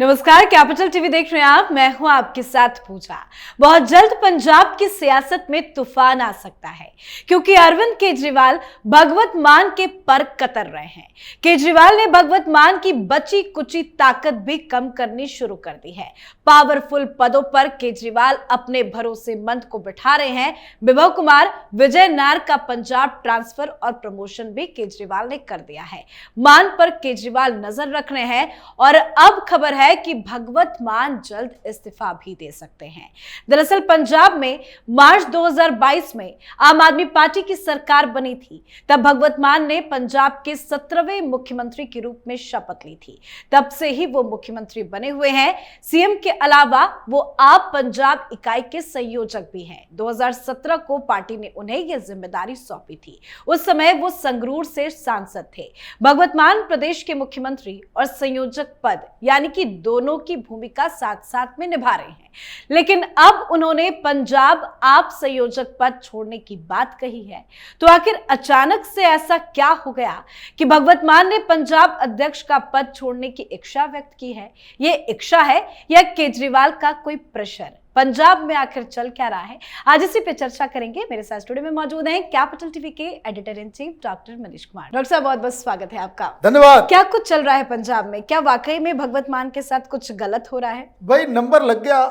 नमस्कार, capital TV देख रहे हैं आप। मैं हूं आपके साथ पूजा। बहुत जल्द पंजाब की सियासत में तूफान आ सकता है, क्योंकि अरविंद केजरीवाल भगवत मान के पर कतर रहे हैं। केजरीवाल ने भगवत मान की बची कुची ताकत भी कम करनी शुरू कर दी है। पावरफुल पदों पर केजरीवाल अपने भरोसेमंद को बिठा रहे हैं। विभव कुमार विजय नायर का पंजाब ट्रांसफर और प्रमोशन भी केजरीवाल ने कर दिया है। मान पर केजरीवाल नजर रख रहे हैं और अब खबर है कि भगवत मान जल्द इस्तीफा भी दे सकते हैं। दरअसल पंजाब में मार्च 2022 में आम आदमी पार्टी की सरकार बनी थी। तब भगवत मान ने पंजाब के 17वें मुख्यमंत्री के रूप में शपथ ली थी। तब से ही वो मुख्यमंत्री बने हुए हैं। सीएम के अलावा वो आप पंजाब इकाई के संयोजक भी हैं। 2017 को पार्टी ने उन्हें यह जिम्मेदारी सौंपी थी। उस समय वो संगरूर से सांसद थे। भगवत मान प्रदेश के मुख्यमंत्री और संयोजक पद यानी कि दोनों की भूमिका साथ साथ में निभा रहे हैं। लेकिन अब उन्होंने पंजाब आप संयोजक पद छोड़ने की बात कही है। तो आखिर अचानक से ऐसा क्या हो गया कि भगवत मान ने पंजाब अध्यक्ष का पद छोड़ने की इच्छा व्यक्त की है? ये इच्छा है या केजरीवाल का कोई प्रेशर? पंजाब में आखिर चल क्या रहा है, आज इसी पे चर्चा करेंगे। मेरे साथ स्टूडियो में मौजूद हैं कैपिटल टीवी के editor in chief doctor Manish Kumar. Doctor साहब, बहुत बहुत स्वागत है आपका। धन्यवाद। क्या कुछ चल रहा है पंजाब में? क्या वाकई में भगवत मान के साथ कुछ गलत हो रहा है? भाई नंबर लग गया,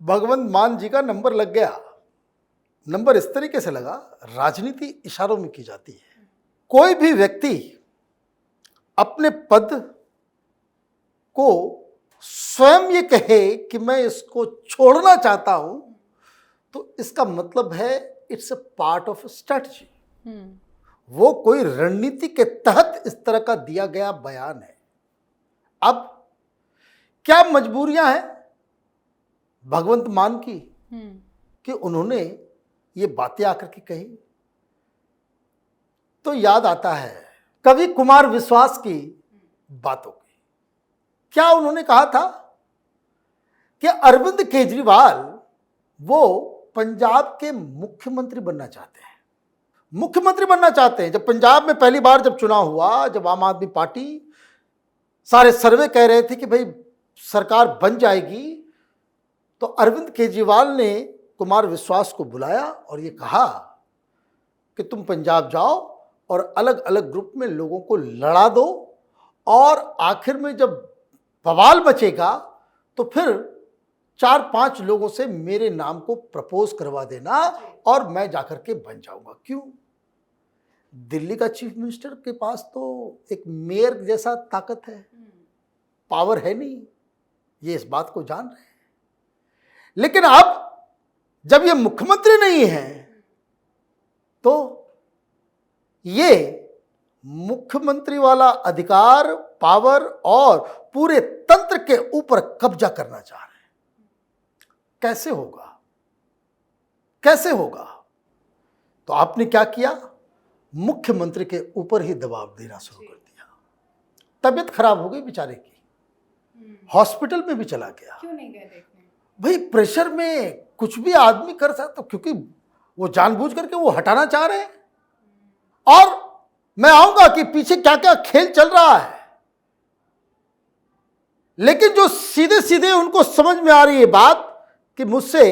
भगवंत मान जी का नंबर लग गया। नंबर इस तरीके से लगा, राजनीति इशारों में की जाती है। कोई भी व्यक्ति अपने पद को स्वयं ये कहे कि मैं इसको छोड़ना चाहता हूं, तो इसका मतलब है it's a part of strategy. वो कोई रणनीति के तहत इस तरह का दिया गया बयान है। अब क्या मजबूरियां हैं भगवंत मान की कि उन्होंने ये बातें आकर के कही? तो याद आता है कवि कुमार विश्वास की बातों की। क्या उन्होंने कहा था कि अरविंद केजरीवाल वो पंजाब के मुख्यमंत्री बनना चाहते हैं। मुख्यमंत्री बनना चाहते हैं। जब पंजाब में पहली बार जब चुनाव हुआ, जब आम आदमी पार्टी, सारे सर्वे कह रहे थे कि भाई सरकार बन जाएगी, तो अरविंद केजरीवाल ने कुमार विश्वास को बुलाया और ये कहा कि तुम पंजाब जाओ और अलग अलग ग्रुप में लोगों को लड़ा दो, और आखिर में जब बवाल बचेगा तो फिर 4-5 लोगों से मेरे नाम को प्रपोज करवा देना और मैं जाकर के बन जाऊंगा। क्यों? दिल्ली का चीफ मिनिस्टर के पास तो एक मेयर जैसा ताकत है, पावर है नहीं, ये इस बात को जान रहे हैं। लेकिन अब जब ये मुख्यमंत्री नहीं है तो ये मुख्यमंत्री वाला अधिकार, पावर और पूरे तंत्र के ऊपर कब्जा करना चाह रहे हैं। कैसे होगा? कैसे होगा? तो आपने क्या किया? मुख्यमंत्री के ऊपर ही दबाव देना शुरू कर दिया। तबीयत खराब हो गई बेचारे की, हॉस्पिटल में भी चला गया। क्यों नहीं गए देखने? भाई प्रेशर में कुछ भी आदमी कर सकता, क्योंकि वो जानबूझ करके वो हटाना चाह रहे हैं। और मैं आऊंगा कि पीछे क्या क्या खेल चल रहा है, लेकिन जो सीधे सीधे उनको समझ में आ रही है बात कि मुझसे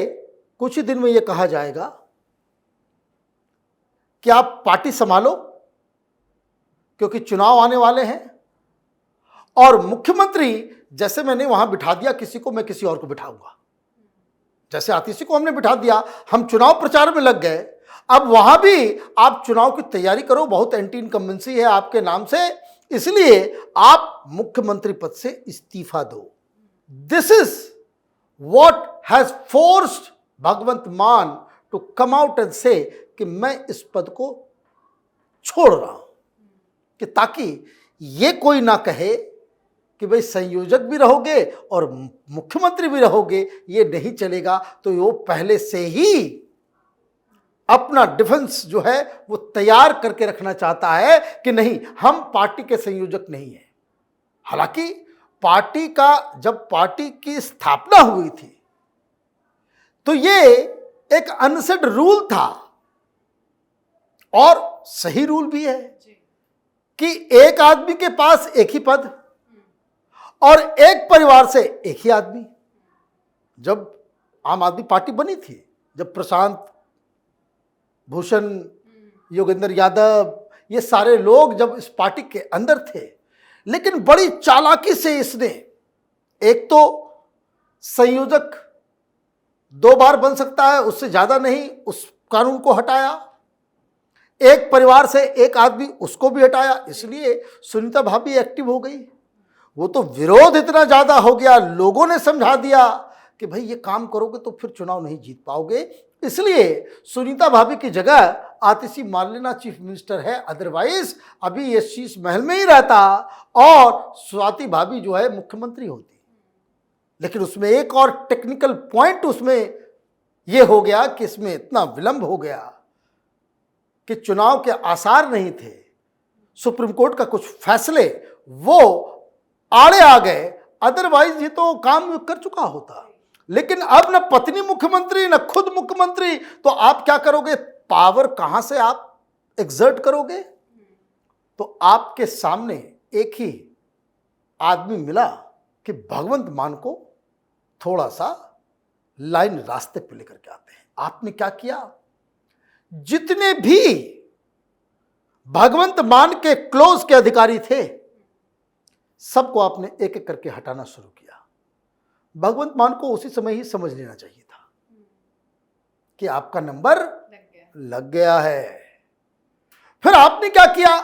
कुछ ही दिन में यह कहा जाएगा कि आप पार्टी संभालो क्योंकि चुनाव आने वाले हैं, और मुख्यमंत्री जैसे मैंने वहां बिठा दिया किसी को, मैं किसी और को बिठाऊंगा। जैसे आतिशी को हमने बिठा दिया, हम चुनाव प्रचार में लग गए, अब वहां भी आप चुनाव की तैयारी करो, बहुत एंटी इनकम्बेंसी है आपके नाम से, इसलिए आप मुख्यमंत्री पद से इस्तीफा दो। This is what has forced Bhagwant Mann to come out and से कि मैं इस पद को छोड़ रहा हूं, कि ताकि ये कोई ना कहे कि भाई संयोजक भी रहोगे और मुख्यमंत्री भी रहोगे, ये नहीं चलेगा। तो वो पहले से ही अपना डिफेंस जो है वो तैयार करके रखना चाहता है कि नहीं, हम पार्टी के संयोजक नहीं है। हालांकि पार्टी का जब पार्टी की स्थापना हुई थी तो ये एक अनसेड रूल था, और सही रूल भी है कि एक आदमी के पास एक ही पद, और एक परिवार से एक ही आदमी। जब आम आदमी पार्टी बनी थी, जब प्रशांत भूषण, योगेंद्र यादव, ये सारे लोग जब इस पार्टी के अंदर थे, लेकिन बड़ी चालाकी से इसने एक तो संयोजक 2 बार बन सकता है, उससे ज्यादा नहीं, उस कानून को हटाया। एक परिवार से एक आदमी, उसको भी हटाया। इसलिए सुनीता भाभी एक्टिव हो गई। वो तो विरोध इतना ज्यादा हो गया, लोगों ने समझा दिया कि भाई ये काम करोगे तो फिर चुनाव नहीं जीत पाओगे। इसलिए सुनीता भाभी की जगह आतिशी मार्लेना चीफ मिनिस्टर है, अदरवाइज अभी ये शीश महल में ही रहता और स्वाति भाभी जो है मुख्यमंत्री होती। लेकिन उसमें एक और टेक्निकल पॉइंट उसमें यह हो गया कि इसमें इतना विलंब हो गया कि चुनाव के आसार नहीं थे। सुप्रीम कोर्ट का कुछ फैसले वो आड़े आ गए, अदरवाइज ये तो काम कर चुका होता। लेकिन अब न पत्नी मुख्यमंत्री न खुद मुख्यमंत्री, तो आप क्या करोगे? पावर कहां से आप एग्जर्ट करोगे? तो आपके सामने एक ही आदमी मिला कि भगवंत मान को थोड़ा सा लाइन रास्ते पे लेकर के आते हैं। आपने क्या किया? जितने भी भगवंत मान के क्लोज के अधिकारी थे, सबको आपने एक एक करके हटाना शुरू किया। भगवंत मान को उसी समय ही समझ लेना चाहिए था कि आपका नंबर लग गया है। फिर आपने क्या किया?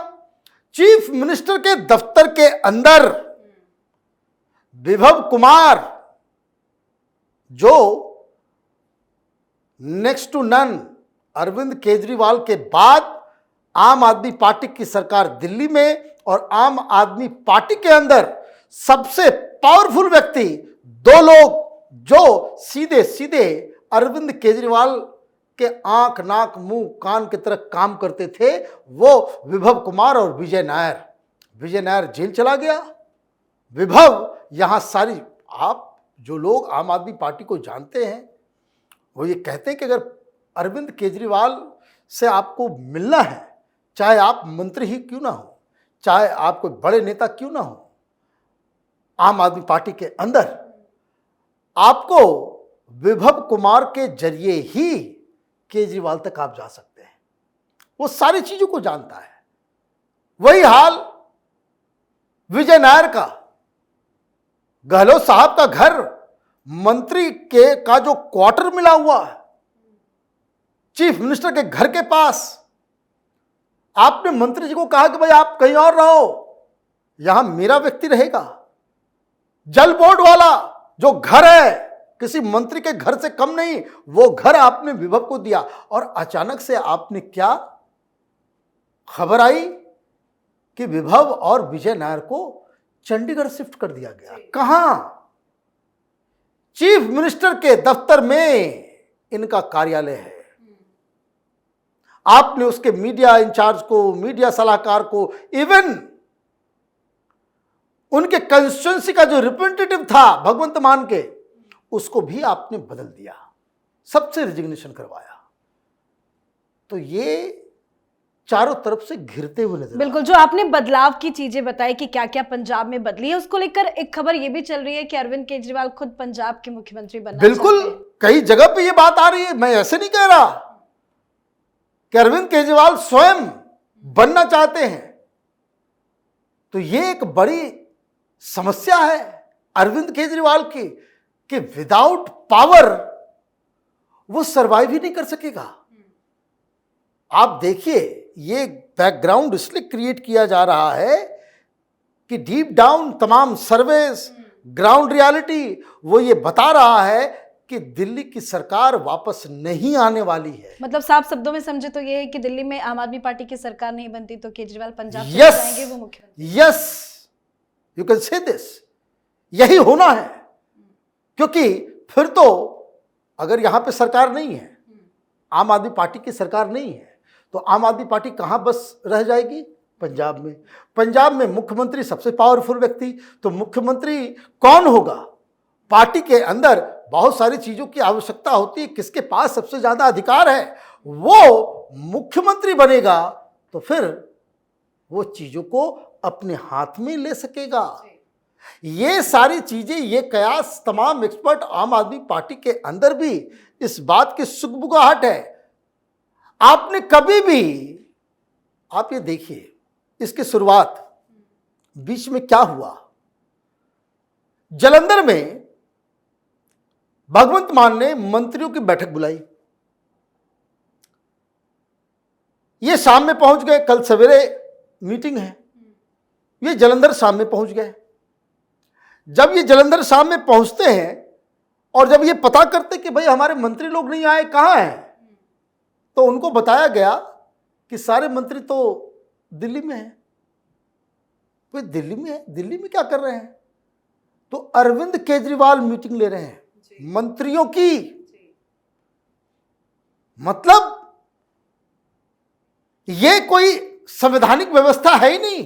चीफ मिनिस्टर के दफ्तर के अंदर विभव कुमार, जो next to none Arvind Kejriwal के बाद आम आदमी पार्टी की सरकार दिल्ली में और आम आदमी पार्टी के अंदर सबसे पावरफुल व्यक्ति, 2 लोग जो सीधे सीधे अरविंद केजरीवाल के आंख नाक मुंह कान की तरह काम करते थे, वो विभव कुमार और विजय नायर। विजय नायर जेल चला गया, विभव यहां सारी, आप जो लोग आम आदमी पार्टी को जानते हैं वो ये कहते हैं कि अगर अरविंद केजरीवाल से आपको मिलना है, चाहे आप मंत्री ही क्यों ना हो, चाहे आप कोई बड़े नेता क्यों ना हो, आम आदमी पार्टी के अंदर आपको विभव कुमार के जरिए ही केजरीवाल तक आप जा सकते हैं। वो सारी चीजों को जानता है। वही हाल विजय नायर का। गहलोत साहब का घर मंत्री के का जो क्वार्टर मिला हुआ है चीफ मिनिस्टर के घर के पास, आपने मंत्री जी को कहा कि भाई आप कहीं और रहो, यहां मेरा व्यक्ति रहेगा। जल बोर्ड वाला जो घर है किसी मंत्री के घर से कम नहीं, वो घर आपने विभव को दिया। और अचानक से आपने क्या खबर आई कि विभव और विजय नायर को चंडीगढ़ शिफ्ट कर दिया गया। कहां? चीफ मिनिस्टर के दफ्तर में इनका कार्यालय है। आपने उसके मीडिया इंचार्ज को, मीडिया सलाहकार को, इवन उनके कंस्टिट्यूएंसी का जो रिप्रेजेंटेटिव था भगवंत मान के, उसको भी आपने बदल दिया, सबसे रिजिग्नेशन करवाया। तो ये चारों तरफ से घिरते हुए नजर। बिल्कुल, जो आपने बदलाव की चीजें बताई कि क्या क्या पंजाब में बदली है, उसको लेकर एक खबर ये भी चल रही है कि अरविंद केजरीवाल खुद पंजाब के मुख्यमंत्री बनना बिल्कुल चाहते हैं। कई जगह पे ये बात आ रही है। मैं ऐसे नहीं कह रहा कि अरविंद केजरीवाल स्वयं बनना चाहते हैं। तो ये एक बड़ी समस्या है अरविंद केजरीवाल की कि विदाउट पावर वो सरवाइव ही नहीं कर सकेगा। आप देखिए, ये बैकग्राउंड इसलिए क्रिएट किया जा रहा है कि डीप डाउन तमाम सर्वेस, ग्राउंड रियलिटी वो ये बता रहा है कि दिल्ली की सरकार वापस नहीं आने वाली है। मतलब साफ शब्दों में समझे तो ये है कि दिल्ली में आम आदमी पार्टी की सरकार नहीं बनती तो केजरीवाल पंजाब चले जाएंगे, वो मुख्यमंत्री। Yes, you can say this. यही होना है, क्योंकि फिर तो अगर यहां पे सरकार नहीं है, आम आदमी पार्टी की सरकार नहीं है, तो आम आदमी पार्टी कहां बस रह जाएगी? पंजाब में। पंजाब में मुख्यमंत्री सबसे पावरफुल व्यक्ति, तो मुख्यमंत्री कौन होगा? पार्टी के अंदर बहुत सारी चीजों की आवश्यकता होती है, किसके पास सबसे ज्यादा अधिकार है, वो मुख्यमंत्री बनेगा तो फिर वो चीजों को अपने हाथ में ले सकेगा। ये सारी चीजें, ये कयास तमाम एक्सपर्ट आम आदमी पार्टी के अंदर भी इस बात की सुगबुगाहट है। आपने कभी भी, आप ये देखिए, इसकी शुरुआत बीच में क्या हुआ। जालंधर में भगवंत मान ने मंत्रियों की बैठक बुलाई। ये शाम में पहुंच गए, कल सवेरे मीटिंग है, ये जालंधर शाम में पहुंच गए। जब ये जालंधर शाम में पहुंचते हैं और जब ये पता करते कि भाई हमारे मंत्री लोग नहीं आए, कहाँ हैं, तो उनको बताया गया कि सारे मंत्री तो दिल्ली में हैं। वे दिल्ली में है, दिल्ली में क्या कर रहे हैं? तो अरविंद केजरीवाल मीटिंग ले रहे हैं मंत्रियों की। मतलब ये कोई संवैधानिक व्यवस्था है ही नहीं।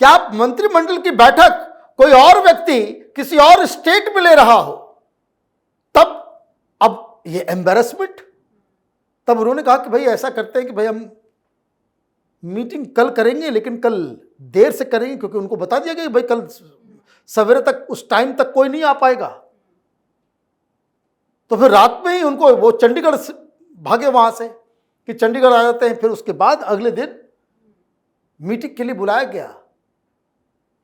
क्या आप मंत्रिमंडल की बैठक कोई और व्यक्ति किसी और स्टेट में ले रहा हो, तब अब ये एम्बैरेसमेंट। तब उन्होंने कहा कि भाई ऐसा करते हैं कि भाई हम मीटिंग कल करेंगे, लेकिन कल देर से करेंगे, क्योंकि उनको बता दिया गया कि भाई कल सवेरे तक, उस टाइम तक कोई नहीं आ पाएगा। तो फिर रात में ही उनको, वो चंडीगढ़ से भागे वहां से कि चंडीगढ़ आ जाते हैं। फिर उसके बाद अगले दिन मीटिंग के लिए बुलाया गया।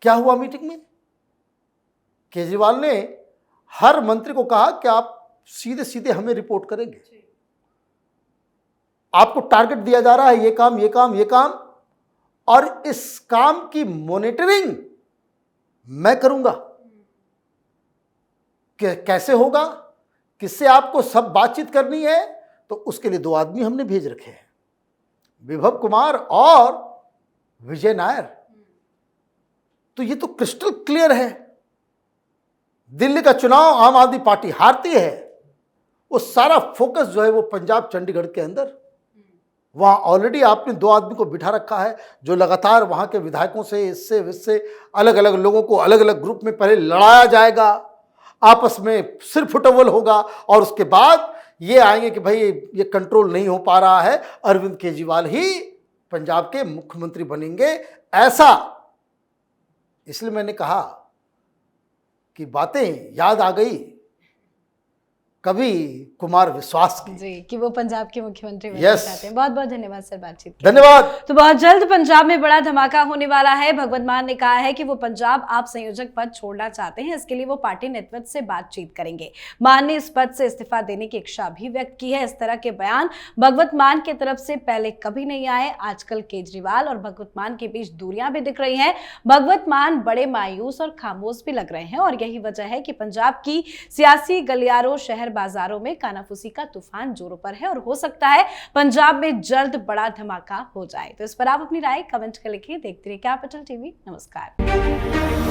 क्या हुआ मीटिंग में? केजरीवाल ने हर मंत्री को कहा कि आप सीधे सीधे हमें रिपोर्ट करेंगे, आपको टारगेट दिया जा रहा है, ये काम, ये काम, ये काम, और इस काम की मॉनिटरिंग मैं करूंगा। कैसे होगा, किससे आपको सब बातचीत करनी है, तो उसके लिए 2 आदमी हमने भेज रखे हैं, विभव कुमार और विजय नायर। तो ये तो क्रिस्टल क्लियर है। दिल्ली का चुनाव आम आदमी पार्टी हारती है, वो सारा फोकस जो है वो पंजाब, चंडीगढ़ के अंदर। वहां ऑलरेडी आपने 2 आदमी को बिठा रखा है, जो लगातार वहां के विधायकों से, इससे इससे अलग अलग लोगों को अलग अलग ग्रुप में पहले लड़ाया जाएगा, आपस में सिर फुटबॉल होगा, और उसके बाद ये आएंगे कि भाई ये कंट्रोल नहीं हो पा रहा है, अरविंद केजरीवाल ही पंजाब के मुख्यमंत्री बनेंगे। ऐसा, इसलिए मैंने कहा कि बातें याद आ गई कभी कुमार विश्वास की जी, कि वो पंजाब के मुख्यमंत्री बनना चाहते हैं। बहुत बहुत धन्यवाद सर बातचीत के लिए। धन्यवाद। तो बहुत जल्द पंजाब में बड़ा धमाका होने वाला है। भगवंत मान ने कहा है कि वो पंजाब आप संयोजक पद छोड़ना चाहते हैं, इसके लिए वो पार्टी नेतृत्व से बातचीत करेंगे। मान ने इस पद से इस्तीफा देने की इच्छा भी व्यक्त की है। इस तरह के बयान भगवंत मान की तरफ से पहले कभी नहीं आए। आजकल केजरीवाल और भगवंत मान के बीच दूरियां भी दिख रही हैं। भगवंत मान बड़े मायूस और खामोश भी लग रहे हैं, और यही वजह है कि पंजाब की सियासी गलियारों, शहर बाजारों में कानाफूसी का तूफान जोरों पर है, और हो सकता है पंजाब में जल्द बड़ा धमाका हो जाए। तो इस पर आप अपनी राय कमेंट कर लिखिए। देखते रहिए कैपिटल टीवी। नमस्कार।